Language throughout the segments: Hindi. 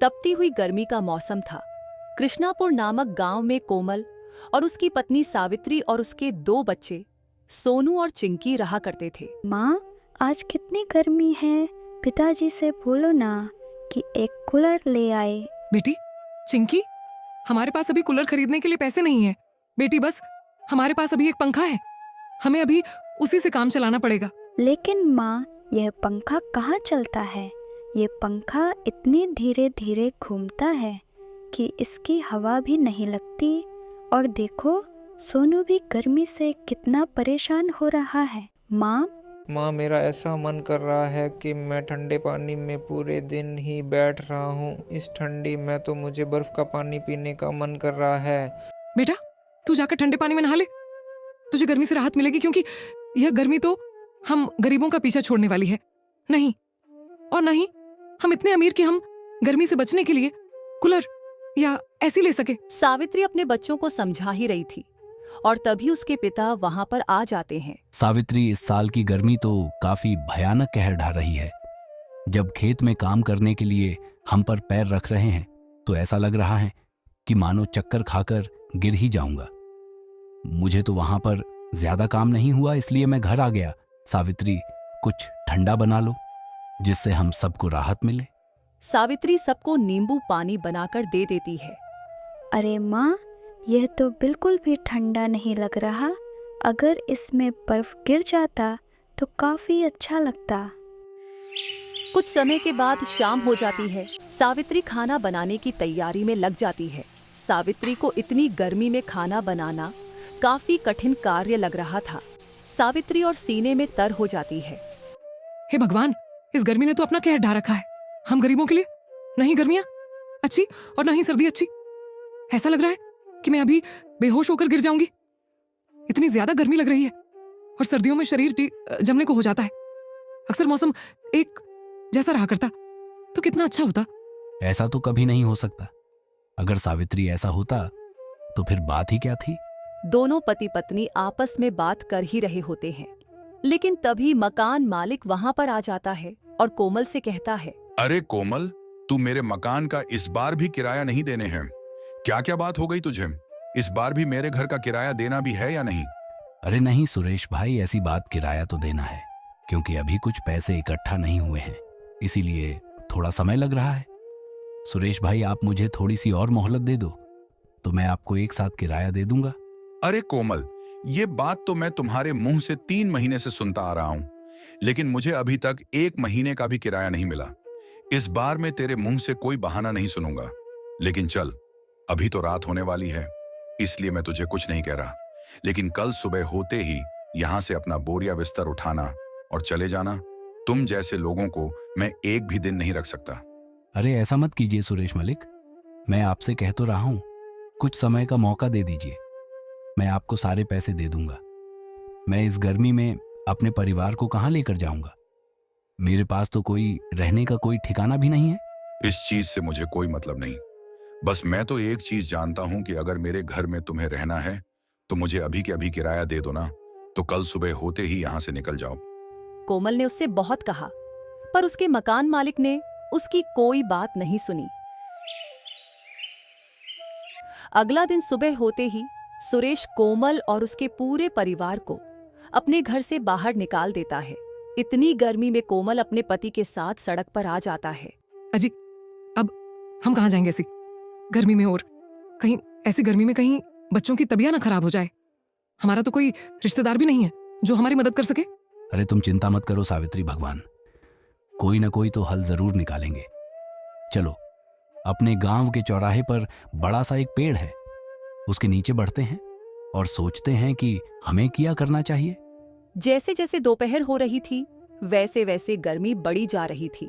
तपती हुई गर्मी का मौसम था। कृष्णापुर नामक गांव में कोमल और उसकी पत्नी सावित्री और उसके 2 बच्चे सोनू और चिंकी रहा करते थे। माँ, आज कितनी गर्मी है, पिताजी से बोलो ना कि एक कूलर ले आए। बेटी चिंकी, हमारे पास अभी कूलर खरीदने के लिए पैसे नहीं है बेटी। बस हमारे पास अभी एक पंखा है, हमें अभी उसी से काम चलाना पड़ेगा। लेकिन माँ, यह पंखा कहाँ चलता है? ये पंखा इतनी धीरे धीरे घूमता है कि इसकी हवा भी नहीं लगती। और देखो, सोनू भी गर्मी से कितना परेशान हो रहा है। माँ, मेरा ऐसा मन कर रहा है कि मैं ठंडे पानी में पूरे दिन ही बैठ रहा हूँ। इस ठंडी में तो मुझे बर्फ का पानी पीने का मन कर रहा है। बेटा, तू जाकर ठंडे पानी में नहा ले, तुझे गर्मी से राहत मिलेगी, क्योंकि यह गर्मी तो हम गरीबों का पीछा छोड़ने वाली है। नहीं, और नहीं हम इतने अमीर कि हम गर्मी से बचने के लिए कूलर या एसी ले सके। सावित्री अपने बच्चों को समझा ही रही थी और तभी उसके पिता वहां पर आ जाते हैं। सावित्री, इस साल की गर्मी तो काफी भयानक कहर ढा रही है। जब खेत में काम करने के लिए हम पर पैर रख रहे हैं तो ऐसा लग रहा है कि मानो चक्कर खाकर गिर ही जाऊंगा। मुझे तो वहां पर ज्यादा काम नहीं हुआ, इसलिए मैं घर आ गया। सावित्री, कुछ ठंडा बना लो जिससे हम सबको राहत मिले। सावित्री सबको नींबू पानी बनाकर दे देती है। अरे माँ, यह तो बिल्कुल भी ठंडा नहीं लग रहा। अगर इसमें बर्फ गिर जाता तो काफी अच्छा लगता। कुछ समय के बाद शाम हो जाती है। सावित्री खाना बनाने की तैयारी में लग जाती है। सावित्री को इतनी गर्मी में खाना बनाना काफी कठिन कार्य लग रहा था। सावित्री और सीने में तर हो जाती है। हे भगवान, इस गर्मी ने तो अपना कहर ढा रखा है। हम गरीबों के लिए नहीं गर्मियां अच्छी और ना ही सर्दी अच्छी। ऐसा लग रहा है कि मैं अभी बेहोश होकर गिर जाऊंगी। इतनी ज्यादा गर्मी लग रही है और सर्दियों में शरीर जमने को हो जाता है। अक्सर मौसम एक जैसा रहा करता तो कितना अच्छा होता। ऐसा तो कभी नहीं हो सकता। अगर सावित्री ऐसा होता तो फिर बात ही क्या थी। दोनों पति पत्नी आपस में बात कर ही रहे होते हैं, लेकिन तभी मकान मालिक वहां पर आ जाता है और कोमल से कहता है, अरे कोमल, तू मेरे मकान का इस बार भी किराया नहीं देने हैं। क्या क्या बात हो गई तुझे? इस बार भी मेरे घर का किराया देना भी है या नहीं? अरे नहीं सुरेश भाई, ऐसी बात, किराया तो देना है, क्योंकि अभी कुछ पैसे इकट्ठा नहीं हुए हैं, इसीलिए थोड़ा समय लग रहा है। सुरेश भाई, आप मुझे थोड़ी सी और मोहलत दे दो तो मैं आपको एक साथ किराया दे दूंगा। अरे कोमल, ये बात तो मैं तुम्हारे मुंह से 3 महीने से सुनता आ रहा हूं, लेकिन मुझे अभी तक 1 महीने का भी किराया नहीं मिला। इस बार मैं तेरे मुंह से कोई बहाना नहीं सुनूंगा। लेकिन चल, अभी तो रात होने वाली है, इसलिए मैं तुझे कुछ नहीं कह रहा। लेकिन कल सुबह होते ही यहां से अपना बोरिया बिस्तर उठाना और चले जाना। तुम जैसे लोगों को मैं एक भी दिन नहीं रख सकता। अरे ऐसा मत कीजिए सुरेश मलिक, मैं आपसे कह तो रहा हूं, कुछ समय का मौका दे दीजिए। मैं आपको सारे पैसे दे दूंगा। मैं इस गर्मी में अपने परिवार को कहां लेकर जाऊंगा? मेरे पास तो कोई रहने का कोई ठिकाना भी नहीं है। इस चीज से मुझे कोई मतलब नहीं। बस मैं तो एक चीज जानता हूं कि अगर मेरे घर में तुम्हें रहना है तो मुझे अभी के अभी किराया दे दो ना, तो कल सुबह होते ही यहां से निकल जाओ। कोमल ने उससे बहुत कहा, पर उसके मकान मालिक ने उसकी कोई बात नहीं सुनी। अगला दिन सुबह होते ही सुरेश कोमल और उसके पूरे परिवार को अपने घर से बाहर निकाल देता है। इतनी गर्मी में कोमल अपने पति के साथ सड़क पर आ जाता है। अजी, अब हम कहाँ जाएंगे ऐसी गर्मी में? और कहीं ऐसी गर्मी में कहीं बच्चों की तबीयत ना खराब हो जाए। हमारा तो कोई रिश्तेदार भी नहीं है जो हमारी मदद कर सके। अरे तुम चिंता मत करो सावित्री, भगवान कोई ना कोई तो हल जरूर निकालेंगे। चलो, अपने गांव के चौराहे पर बड़ा सा एक पेड़ है, उसके नीचे बढ़ते हैं और सोचते हैं कि हमें क्या करना चाहिए। जैसे जैसे दोपहर हो रही थी वैसे वैसे गर्मी बढ़ी जा रही थी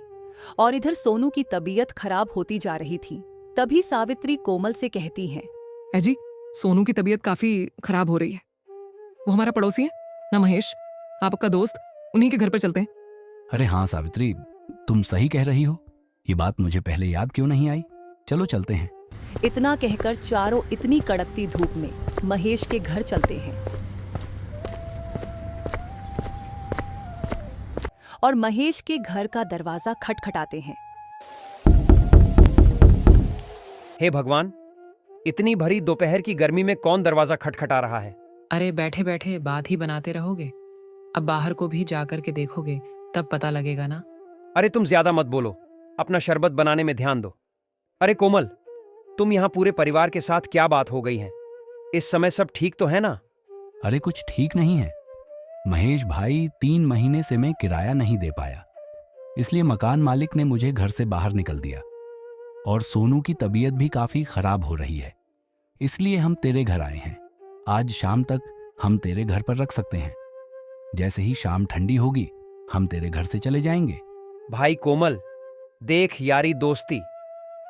और इधर सोनू की तबीयत खराब होती जा रही थी। तभी सावित्री कोमल से कहती है, अजी, सोनू की तबीयत काफी खराब हो रही है। वो हमारा पड़ोसी है ना महेश, आपका दोस्त, उन्हीं के घर पर चलते हैं। अरे हाँ सावित्री, तुम सही कह रही हो, ये बात मुझे पहले याद क्यों नहीं आई। चलो चलते हैं। इतना कहकर चारों इतनी कड़कती धूप में महेश के घर चलते हैं और महेश के घर का दरवाजा खटखटाते हैं। हे भगवान, इतनी भरी दोपहर की गर्मी में कौन दरवाजा खटखटा रहा है? अरे बैठे बैठे बात ही बनाते रहोगे। अब बाहर को भी जा कर के देखोगे तब पता लगेगा ना। अरे तुम ज्यादा मत बोलो, अपना शरबत बनाने में ध्यान दो। अरे कोमल, तुम यहाँ पूरे परिवार के साथ क्या बात हो गई है? इस समय सब ठीक तो है ना? अरे कुछ ठीक नहीं है महेश भाई, 3 महीने से मैं किराया नहीं दे पाया, इसलिए मकान मालिक ने मुझे घर से बाहर निकल दिया। और सोनू की तबीयत भी काफी खराब हो रही है, इसलिए हम तेरे घर आए हैं। आज शाम तक हम तेरे घर पर रख सकते हैं। जैसे ही शाम ठंडी होगी हम तेरे घर से चले जाएंगे। भाई कोमल, देख यारी दोस्ती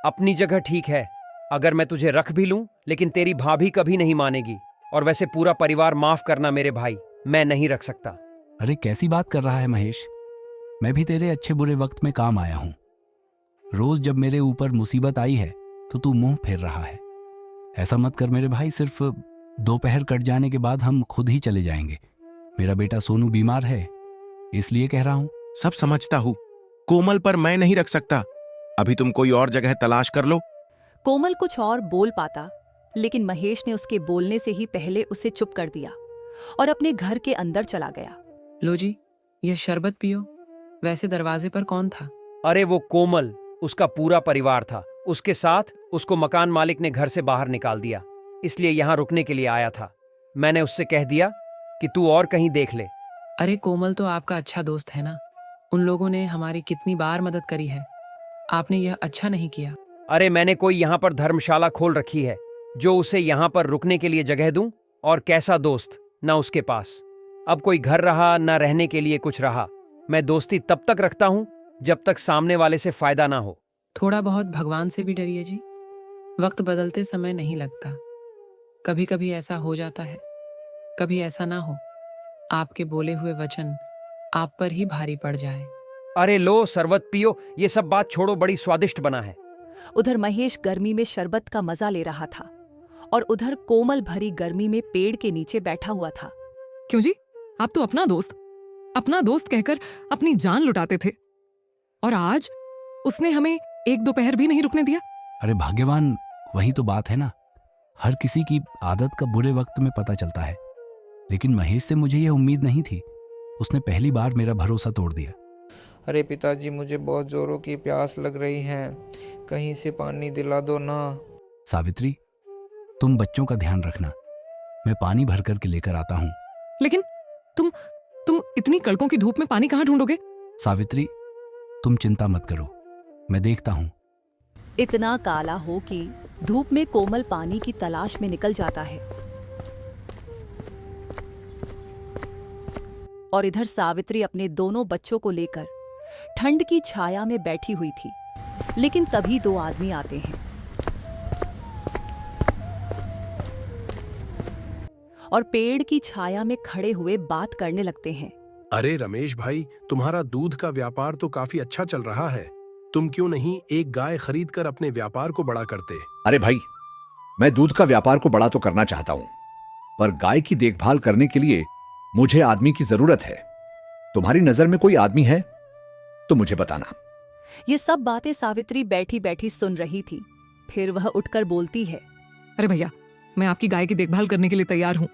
अपनी जगह ठीक है। अगर मैं तुझे रख भी लूं, लेकिन तेरी भाभी कभी नहीं मानेगी। और वैसे पूरा परिवार माफ करना मेरे भाई, मैं नहीं रख सकता। अरे कैसी बात कर रहा है महेश, मैं भी तेरे अच्छे बुरे वक्त में काम आया हूं। रोज जब मेरे ऊपर मुसीबत आई है तो तू मुंह फेर रहा है। ऐसा मत कर मेरे भाई, सिर्फ दोपहर कट जाने के बाद हम खुद ही चले जाएंगे। मेरा बेटा सोनू बीमार है, इसलिए कह रहा हूं। सब समझता हूँ, कोमल पर मैं नहीं रख सकता। अभी तुम कोई और जगह तलाश कर लो। कोमल कुछ और बोल पाता, लेकिन महेश ने उसके बोलने से ही पहले उसे चुप कर दिया और अपने घर के अंदर चला गया। लो जी, यह शरबत पियो। वैसे दरवाजे पर कौन था? अरे वो कोमल, उसका पूरा परिवार था। उसके साथ उसको मकान मालिक ने घर से बाहर निकाल दिया, इसलिए यहाँ रुकने के लिए आया था। मैंने उससे कह दिया कि तू और कहीं देख ले। अरे कोमल तो आपका अच्छा दोस्त है ना, उन लोगों ने हमारी कितनी बार मदद करी है। आपने यह अच्छा नहीं किया। अरे मैंने कोई यहाँ पर धर्मशाला खोल रखी है जो उसे यहाँ पर रुकने के लिए जगह दूं, और कैसा दोस्त ना उसके पास। अब कोई घर रहा ना रहने के लिए कुछ रहा। मैं दोस्ती तब तक रखता हूं जब तक सामने वाले से फायदा ना हो। थोड़ा बहुत भगवान से भी डरिए जी, वक्त बदलते समय नहीं लगता। कभी कभी ऐसा हो जाता है, कभी ऐसा ना हो, आपके बोले हुए वचन आप पर ही भारी पड़ जाए। अरे लो शरबत पियो, ये सब बात छोड़ो, बड़ी स्वादिष्ट बना है। उधर महेश गर्मी में शरबत का मजा ले रहा था और उधर कोमल भरी गर्मी में पेड़ के नीचे बैठा हुआ था। क्यों जी, आप तो अपना दोस्त कहकर अपनी जान लुटाते थे, और आज उसने हमें एक दोपहर भी नहीं रुकने दिया। अरे भाग्यवान, वही तो बात है ना, हर किसी की आदत का बुरे वक्त में पता चलता है। लेकिन महेश से मुझे यह उम्मीद नहीं थी, उसने पहली बार मेरा भरोसा तोड़ दिया। अरे पिताजी, मुझे बहुत जोरों की प्यास लग रही है, कहीं से पानी दिला दो ना। सावित्री, तुम बच्चों का ध्यान रखना, मैं पानी भर कर के लेकर आता हूँ। लेकिन तुम इतनी कड़कों की धूप में पानी कहाँ ढूंढोगे? सावित्री, तुम चिंता मत करो, मैं देखता हूँ। इतना काला हो कि धूप में कोमल पानी की तलाश में निकल जाता है और इधर सावित्री अपने दोनों बच्चों को लेकर ठंड की छाया में बैठी हुई थी। लेकिन तभी 2 आदमी आते हैं और पेड़ की छाया में खड़े हुए बात करने लगते हैं। अरे रमेश भाई, तुम्हारा दूध का व्यापार तो काफी अच्छा चल रहा है, तुम क्यों नहीं एक गाय खरीद कर अपने व्यापार को बड़ा करते? अरे भाई, मैं दूध का व्यापार को बड़ा तो करना चाहता हूं, पर गाय की देखभाल करने के लिए मुझे आदमी की जरूरत है। तुम्हारी नजर में कोई आदमी है तो मुझे बताना। ये सब बातें सावित्री बैठी बैठी सुन रही थी। फिर वह उठकर बोलती है, अरे भैया, मैं आपकी गाय की देखभाल करने के लिए तैयार हूं।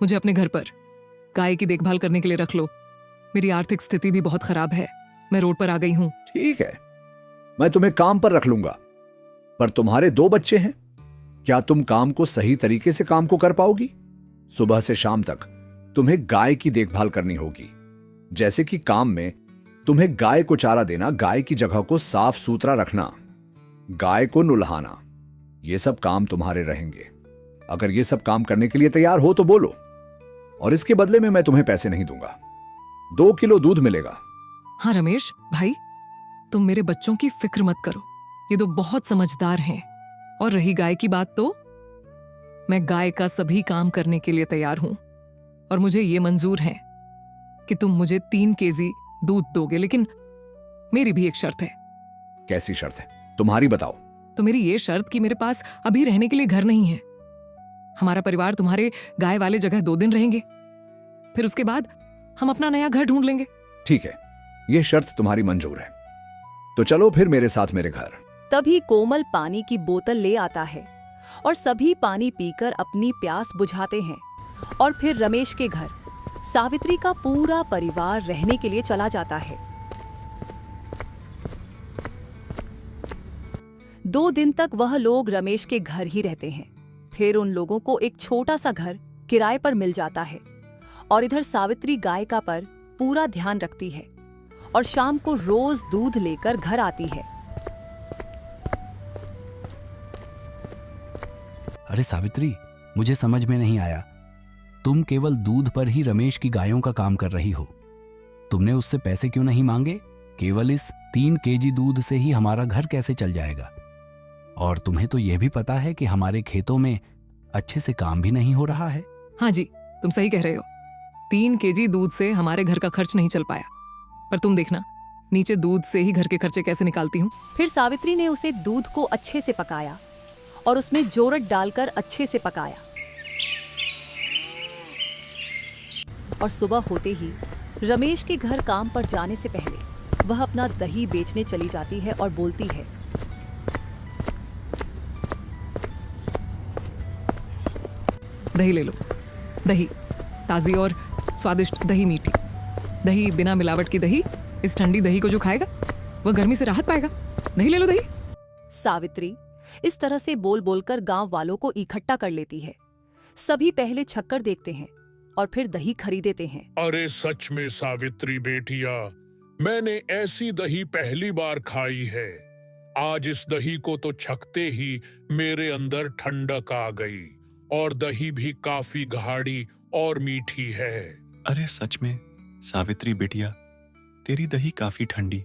मुझे अपने घर पर गाय की देखभाल करने के लिए रख लो। मेरी आर्थिक स्थिति भी बहुत खराब है, मैं रोड पर आ गई हूं। ठीक है, मैं तुम्हें काम पर रख लूंगा, पर तुम्हारे 2 बच्चे हैं, क्या तुम काम को सही तरीके से काम को कर पाओगी? सुबह से शाम तक तुम्हें गाय की देखभाल करनी होगी। जैसे कि काम में तुम्हें गाय को चारा देना, गाय की जगह को साफ सुथरा रखना, गाय को नहलाना, ये सब काम तुम्हारे रहेंगे। अगर ये सब काम करने के लिए तैयार हो तो बोलो, और इसके बदले में मैं तुम्हें पैसे नहीं दूंगा। 2 किलो दूध मिलेगा। हाँ रमेश भाई, तुम मेरे बच्चों की फिक्र मत करो, ये तो बहुत समझदार हैं। और रही गाय की बात, तो मैं गाय का सभी काम करने के लिए तैयार हूं, और मुझे ये मंजूर है कि तुम मुझे 3 केजी दूध दोगे। लेकिन मेरी भी एक शर्त है। कैसी शर्त है? तुम्हारी बताओ। तो मेरी ये शर्त कि मेरे पास अभी रहने के लिए घर नहीं है। हमारा परिवार तुम्हारे गाय वाले जगह 2 दिन रहेंगे, फिर उसके बाद हम अपना नया घर ढूंढ लेंगे। ठीक है, ये शर्त तुम्हारी मंजूर है, तो चलो फिर मेरे साथ मेरे घर। तभी कोमल पानी की बोतल ले आता है और सभी पानी पीकर अपनी प्यास बुझाते हैं। और फिर रमेश के घर सावित्री का पूरा परिवार रहने के लिए चला जाता है। 2 दिन तक वह लोग रमेश के घर ही रहते हैं। फिर उन लोगों को एक छोटा सा घर किराए पर मिल जाता है और इधर सावित्री गाय का पर पूरा ध्यान रखती है और शाम को रोज दूध लेकर घर आती है। अरे सावित्री, मुझे समझ में नहीं आया, तुम केवल दूध पर ही रमेश की गायों का काम कर रही हो। तुमने उससे पैसे क्यों नहीं मांगे? केवल इस 3 केजी दूध से ही हमारा घर कैसे चल जाएगा? और तुम्हें तो यह भी पता है कि हमारे खेतों में अच्छे से काम भी नहीं हो रहा है। हाँ जी, तुम सही कह रहे हो। 3 केजी दूध से हमारे घर का खर्च नहीं चल पाया। पर तुम देखना, नीचे दूध से ही घर के खर्चे कैसे निकालती हूँ। फिर सावित्री ने उसे दूध को अच्छे से पकाया और उसमें जोरट डालकर अच्छे से पकाया। और सुबह होते ही रमेश के घर काम पर जाने से पहले वह अपना दही बेचने चली जाती है और बोलती है, दही ले लो। दही ताज़ी और स्वादिष्ट, दही मीठी, दही बिना मिलावट की दही। इस ठंडी दही को जो खाएगा वह गर्मी से राहत पाएगा। दही ले लो, दही। सावित्री इस तरह से बोल बोलकर गांव वालों को इकट्ठा कर लेती है। सभी पहले छक्कर देखते हैं और फिर दही खरीदेते हैं। अरे सच में सावित्री बेटिया, मैंने ऐसी दही पहली बार खाई है। आज इस दही को तो छकते ही मेरे अंदर ठंडक आ गई और दही भी काफी गाढ़ी और मीठी है। अरे सच में सावित्री बेटिया, तेरी दही काफी ठंडी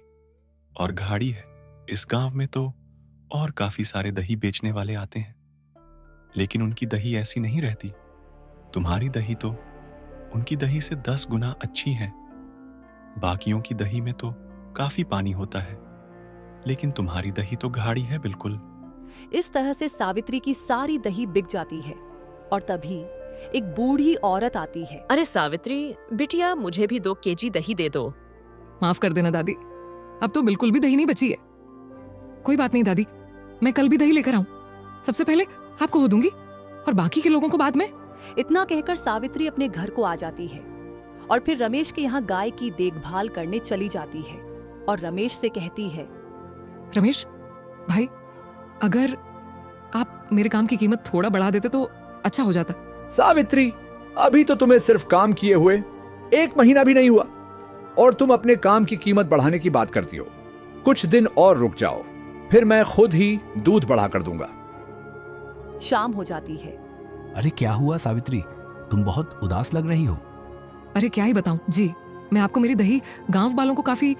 और गाढ़ी है। इस गांव में तो और काफी सारे दही बेचने वाले आते हैं, लेकिन उनकी दही ऐसी नहीं रहती। तुम्हारी दही तो उनकी दही से 10 गुना अच्छी है। बाकियों की दही में तो काफी पानी होता है, लेकिन तुम्हारी दही तो गाढ़ी है बिल्कुल। इस तरह से सावित्री की सारी दही बिक जाती है और तभी एक बूढ़ी औरत आती है। अरे सावित्री बिटिया, मुझे भी 2 केजी दही दे दो। माफ कर देना दादी, अब तो बिल्कुल भी दही नहीं बची है। कोई बात नहीं दादी, मैं कल भी दही लेकर आऊं। सबसे पहले आपको हो दूंगी और बाकी के लोगों को बाद में। इतना कहकर सावित्री अपने घर को आ जाती है और फिर रमेश के यहाँ गाय की देखभाल करने चली जाती है और रमेश से कहती है, रमेश भाई, अगर आप मेरे काम की कीमत थोड़ा बढ़ा देते तो अच्छा हो जाता। सावित्री, अभी तो तुम्हें सिर्फ काम किए हुए 1 महीना भी नहीं हुआ और तुम अपने काम की कीमत बढ़ाने की बात करती हो। कुछ दिन और रुक जाओ, फिर मैं खुद ही दूध बढ़ा कर दूंगा। शाम हो जाती है। अरे क्या हुआ सावित्री, तुम बहुत उदास लग रही हो। अरे क्या ही बताऊं जी, मैं आपको मेरी दही गांव वालों को काफी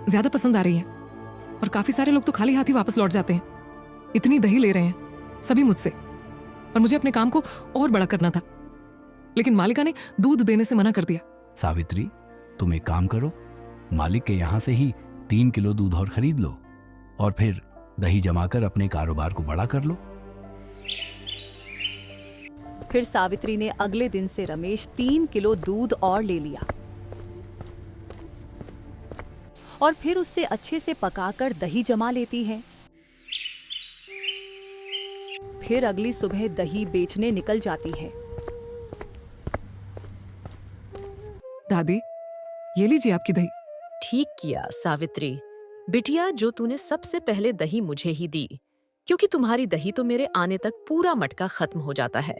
ज्यादा पसंद आ रही है और काफी सारे लोग तो खाली हाथ ही वापस लौट जाते हैं। इतनी दही ले रहे हैं सभी मुझसे, और मुझे अपने काम को और बड़ा करना था, लेकिन मालिका ने दूध देने से मना कर दिया। सावित्री, तुम एक काम करो, मालिक के यहाँ से ही 3 किलो दूध और खरीद लो और फिर दही जमाकर अपने कारोबार को बड़ा कर लो। फिर सावित्री ने अगले दिन से रमेश 3 किलो दूध और ले लिया और फिर उससे अच्छे से पकाकर दही जमा लेती है। फिर अगली सुबह दही बेचने निकल जाती है। दादी, ये लीजिए आपकी दही। ठीक किया सावित्री बिटिया, जो तूने सबसे पहले दही मुझे ही दी, क्योंकि तुम्हारी दही तो मेरे आने तक पूरा मटका खत्म हो जाता है।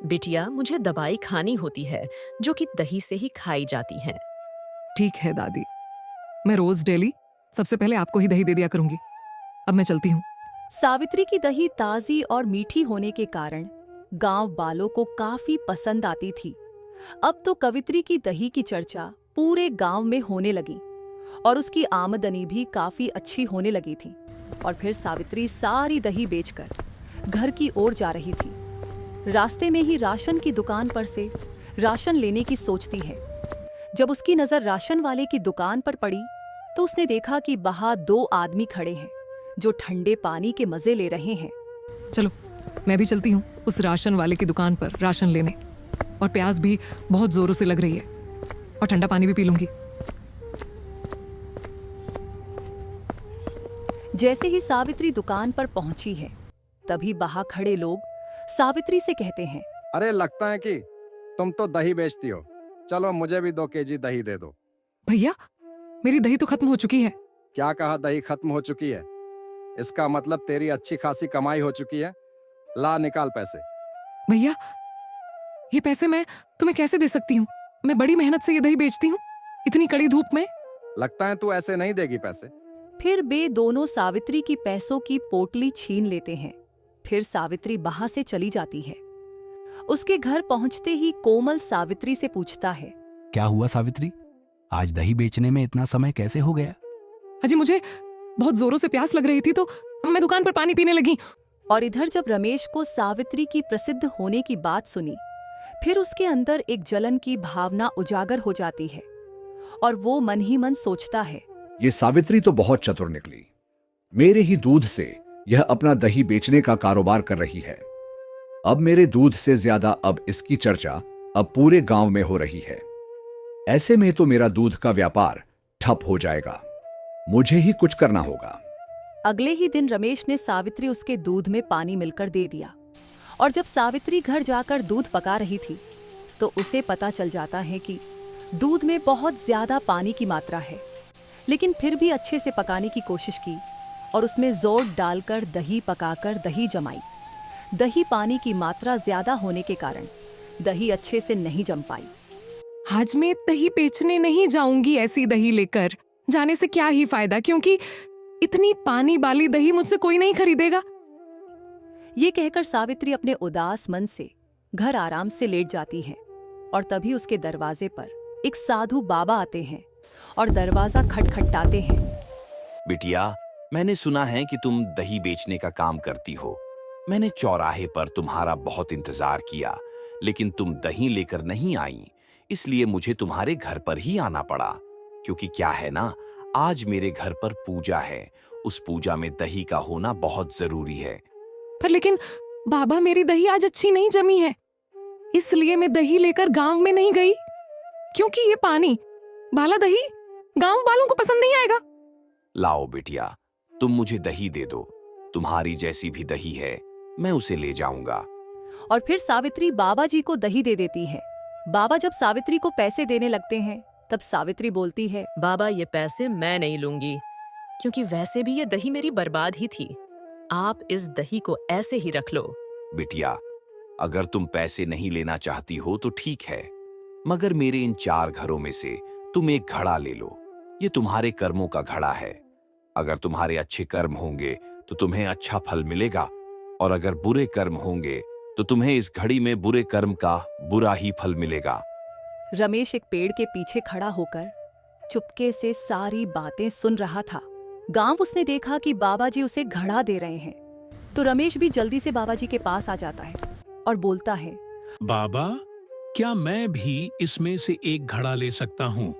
बिटिया, मुझे दवाई खानी होती है जो कि दही से ही खाई जाती है। ठीक है दादी, मैं रोज डेली सबसे पहले आपको ही दही दे दिया करूंगी। अब मैं चलती हूँ। सावित्री की दही ताजी और मीठी होने के कारण गांव वालों को काफी पसंद आती थी। अब तो कवित्री की दही की चर्चा पूरे गांव में होने लगी और उसकी आमदनी भी काफी अच्छी होने लगी थी। और फिर सावित्री सारी दही बेचकर घर की ओर जा रही थी। रास्ते में ही राशन की दुकान पर से राशन लेने की सोचती है। जब उसकी नजर राशन वाले की दुकान पर पड़ी तो उसने देखा कि बाहर 2 आदमी खड़े हैं जो ठंडे पानी के मजे ले रहे हैं। चलो मैं भी चलती हूँ उस राशन वाले की दुकान पर राशन लेने, और प्यास भी बहुत जोरों से लग रही है और ठंडा पानी भी पी लूंगी। जैसे ही सावित्री दुकान पर पहुंची है, तभी बाहर खड़े लोग सावित्री से कहते हैं, अरे लगता है कि तुम तो दही बेचती हो, चलो मुझे भी 2 केजी दही दे दो। भैया, मेरी दही तो खत्म हो चुकी है। क्या कहा दही खत्म हो चुकी है? इसका मतलब तेरी अच्छी खासी कमाई हो चुकी है। ला निकाल पैसे। भैया, ये पैसे मैं तुम्हें कैसे दे सकती हूँ? मैं बड़ी मेहनत से ये दही बेचती हूँ, इतनी कड़ी धूप में। लगता है तू ऐसे नहीं देगी पैसे। फिर वे दोनों सावित्री की पैसों की पोटली छीन लेते हैं। फिर सावित्री वहां से चली जाती है। उसके घर पहुंचते ही कोमल सावित्री से पूछता है, क्या हुआ सावित्री? आज दही बेचने में इतना समय कैसे हो गया? अजी, मुझे बहुत जोरों से प्यास लग रही थी तो मैं दुकान पर पानी पीने लगी। और इधर जब रमेश को सावित्री की प्रसिद्ध होने की बात सुनी, फिर उसके अंदर एक जलन की भावना उजागर हो जाती है और वो मन ही मन सोचता है, ये सावित्री तो बहुत चतुर निकली। मेरे ही दूध से यह अपना दही बेचने का कारोबार कर रही है। अब मेरे दूध से ज्यादा अब इसकी चर्चा अब पूरे गांव में हो रही है। ऐसे में तो मेरा दूध का व्यापार ठप हो जाएगा। मुझे ही कुछ करना होगा। अगले ही दिन रमेश ने सावित्री उसके दूध में पानी मिलकर दे दिया। और जब सावित्री घर जाकर दूध पका रही थी, तो उसे पता चल जाता है कि दूध में बहुत ज्यादा पानी की मात्रा है। लेकिन फिर भी अच्छे से पकाने की कोशिश की और उसमें जोर डालकर दही पकाकर दही जमाई। दही पानी की मात्रा ज्यादा होने के कारण दही अच्छे से नहीं जम पाई। आज मैं दही बेचने नहीं जाऊंगी, ऐसी दही लेकर जाने से क्या ही फायदा, क्योंकि इतनी पानी वाली दही मुझसे कोई नहीं खरीदेगा। ये कहकर सावित्री अपने उदास मन से घर आराम से लेट जाती है। और तभी उसके दरवाजे पर एक साधु बाबा आते हैं और दरवाजा खटखटाते हैं। बिटिया, मैंने सुना है कि तुम दही बेचने का काम करती हो। मैंने चौराहे पर तुम्हारा बहुत इंतजार किया, लेकिन तुम दही लेकर नहीं आई, इसलिए मुझे तुम्हारे घर पर ही आना पड़ा। क्योंकि क्या है ना, आज मेरे घर पर पूजा है। उस पूजा में दही का होना बहुत जरूरी है। पर लेकिन बाबा, मेरी दही आज अच्छी नहीं जमी है, इसलिए मैं दही लेकर गांव में नहीं गई, क्योंकि ये पानी वाला दही गांव वालों को पसंद नहीं आएगा। लाओ बिटिया, तुम मुझे दही दे दो। तुम्हारी जैसी भी दही है, मैं उसे ले जाऊंगा। और फिर सावित्री बाबा जी को दही दे देती है। बाबा जब सावित्री को पैसे देने लगते हैं, तब सावित्री बोलती है, बाबा, ये पैसे मैं नहीं लूंगी, क्योंकि वैसे भी ये दही मेरी बर्बाद ही थी। आप इस दही को ऐसे ही रख लो। बिटिया, अगर तुम पैसे नहीं लेना चाहती हो तो ठीक है, मगर मेरे इन 4 घरों में से तुम एक घड़ा ले लो। ये तुम्हारे कर्मों का घड़ा है। अगर तुम्हारे अच्छे कर्म होंगे तो तुम्हें अच्छा फल मिलेगा, और अगर बुरे कर्म होंगे तो तुम्हें इस घड़ी में बुरे कर्म का बुरा ही फल मिलेगा। रमेश एक पेड़ के पीछे खड़ा होकर चुपके से सारी बातें सुन रहा था। गांव उसने देखा कि बाबा जी उसे घड़ा दे रहे हैं, तो रमेश भी जल्दी से बाबा जी के पास आ जाता है और बोलता है, बाबा, क्या मैं भी इसमें से एक घड़ा ले सकता हूँ?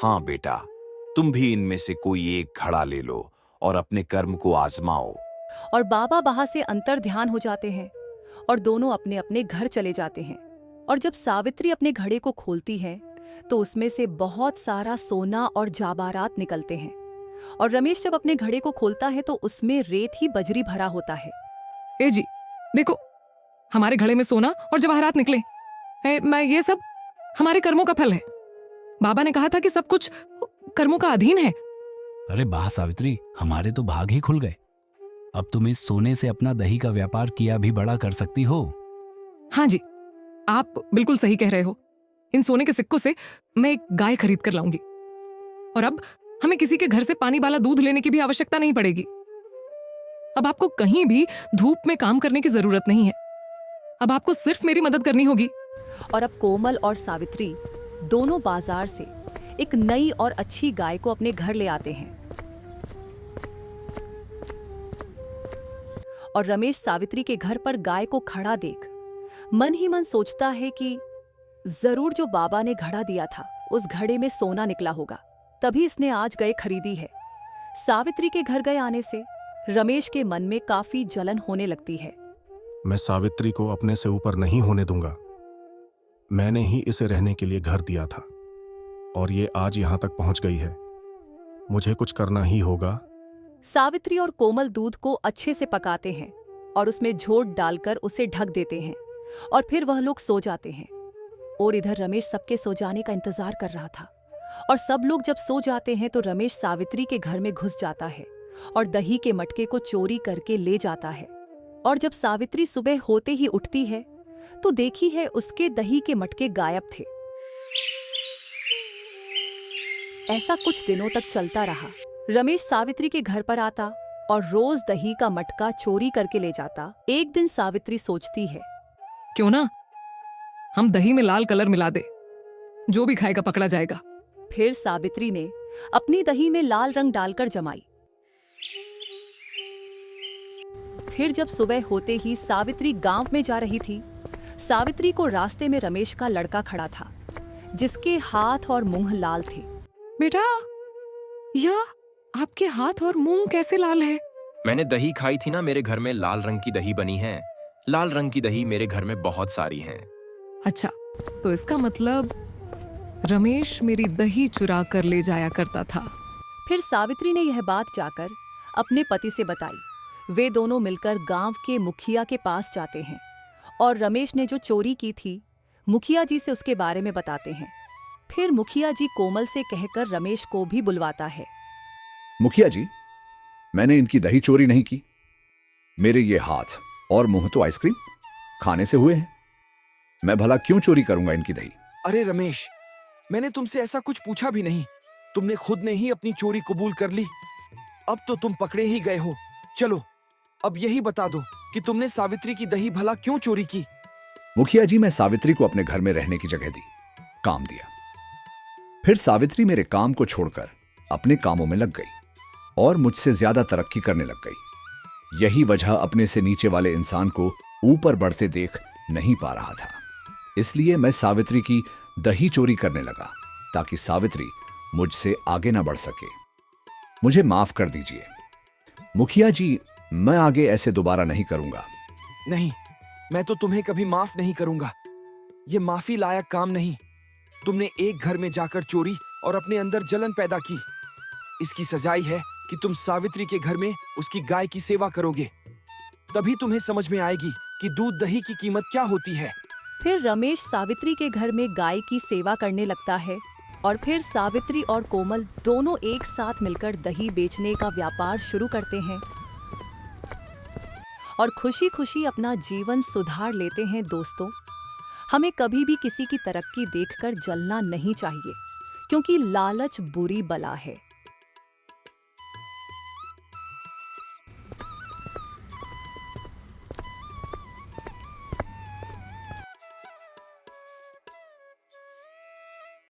हाँ बेटा, तुम भी इनमें से कोई एक घड़ा ले लो और अपने कर्म को आजमाओ। और बाबा वहां से अंतर ध्यान हो जाते हैं और दोनों अपने अपने घर चले जाते हैं। और जब सावित्री अपने घड़े को खोलती है, तो उसमें से बहुत सारा सोना और जावारात निकलते हैं। और रमेश जब अपने घड़े को खोलता है, तो उसमें रेत ही बजरी भरा होता है। ए जी, देखो, हमारे घड़े में सोना और जवाहरात निकले। मैं ये सब हमारे कर्मों का फल है। बाबा ने कहा था कि सब कुछ कर्मों का अधीन है। अरे वाह सावित्री, हमारे तो भाग ही खुल गए। अब तुम इस सोने से अपना दही का व्यापार किया भी बड़ा कर सकती हो। हाँ जी, आप बिल्कुल सही कह रहे हो। इन सोने के सिक्कों से मैं एक गाय खरीद कर लाऊंगी, और अब हमें किसी के घर से पानी वाला दूध लेने की भी आवश्यकता नहीं पड़ेगी। अब आपको कहीं भी धूप में काम करने की जरूरत नहीं है। अब आपको सिर्फ मेरी मदद करनी होगी। और अब कोमल और सावित्री दोनों बाजार से एक नई और अच्छी गाय को अपने घर ले आते हैं। और रमेश सावित्री के घर पर गाय को खड़ा देख मन ही मन सोचता है कि जरूर जो बाबा ने घड़ा दिया था, उस घड़े में सोना निकला होगा, तभी इसने आज गाय खरीदी है। सावित्री के घर गए आने से रमेश के मन में काफी जलन होने लगती है। मैं सावित्री को अपने से ऊपर नहीं होने दूंगा। मैंने ही इसे रहने के लिए घर दिया था, और ये आज यहां तक पहुंच गई है। मुझे कुछ करना ही होगा, सावित्री और कोमल दूध को अच्छे से पकाते हैं और उसमें झोट डालकर उसे ढक देते हैं और फिर वह लोग सो जाते हैं। और इधर रमेश सबके सो जाने का इंतजार कर रहा था। और सब लोग जब सो जाते हैं तो रमेश सावित्री के घर में घुस जाता है और दही के मटके को चोरी करके ले जाता है। और जब सावित्री सुबह होते ही उठती है तो देखी है उसके दही के मटके गायब थे। ऐसा कुछ दिनों तक चलता रहा। रमेश सावित्री के घर पर आता और रोज दही का मटका चोरी करके ले जाता। एक दिन सावित्री सोचती है, क्यों ना हम दही में लाल कलर मिला दे, जो भी खाएगा पकड़ा जाएगा। फिर सावित्री ने अपनी दही में लाल रंग डालकर जमाई। फिर जब सुबह होते ही सावित्री गांव में जा रही थी, सावित्री को रास्ते में रमेश का लड़का खड़ा था, जिसके हाथ और मुंह लाल थे। बेटा, यह आपके हाथ और मुंह कैसे लाल है? मैंने दही खाई थी ना, मेरे घर में लाल रंग की दही बनी है। लाल रंग की दही मेरे घर में बहुत सारी है। अच्छा, तो इसका मतलब रमेश मेरी दही चुरा कर ले जाया करता था। फिर सावित्री ने यह बात जाकर अपने पति से बताई। वे दोनों मिलकर गांव के मुखिया के पास जाते हैं और रमेश ने जो चोरी की थी मुखिया जी से उसके बारे में बताते हैं। फिर मुखिया जी कोमल से कहकर रमेश को भी बुलवाता है। मुखिया जी, मैंने इनकी दही चोरी नहीं की। मेरे ये हाथ और मुंह तो आइसक्रीम खाने से हुए हैं। मैं भला क्यों चोरी करूंगा इनकी दही? अरे रमेश, मैंने तुमसे ऐसा कुछ पूछा भी नहीं। तुमने खुद ने ही अपनी चोरी कबूल कर ली। अब तो तुम पकड़े ही गए हो। चलो, अब यही बता दो कि तुमने सावित्री की दही भला क्यों चोरी की? मुखिया जी, मैं सावित्री को अपने घर में रहने की जगह दी, काम दिया। फिर सावित्री मेरे काम को छोड़कर अपने कामों में लग गई और मुझसे ज्यादा तरक्की करने लग गई। यही वजह अपने से नीचे वाले इंसान को ऊपर बढ़ते देख नहीं पा रहा था। इसलिए मैं सावित्री की दही चोरी करने लगा ताकि सावित्री मुझसे आगे ना बढ़ सके। मुझे माफ कर दीजिए मुखिया जी, मैं आगे ऐसे दोबारा नहीं करूंगा। नहीं, मैं तो तुम्हें कभी माफ नहीं करूंगा। ये माफी लायक काम नहीं। तुमने एक घर में जाकर चोरी और अपने अंदर जलन पैदा की। इसकी सजाई है कि तुम सावित्री के घर में उसकी गाय की सेवा करोगे। तभी तुम्हें समझ में आएगी कि दूध दही की कीमत क्या होती है। फिर रमेश सावित्री के घर में गाय की सेवा करने लगता है और फिर सावित्री और कोमल दोनों एक साथ मिलकर दही बेचने का व्यापार शुरू करते हैं और खुशी खुशी अपना जीवन सुधार लेते हैं। दोस्तों, हमें कभी भी किसी की तरक्की देखकर जलना नहीं चाहिए, क्योंकि लालच बुरी बला है।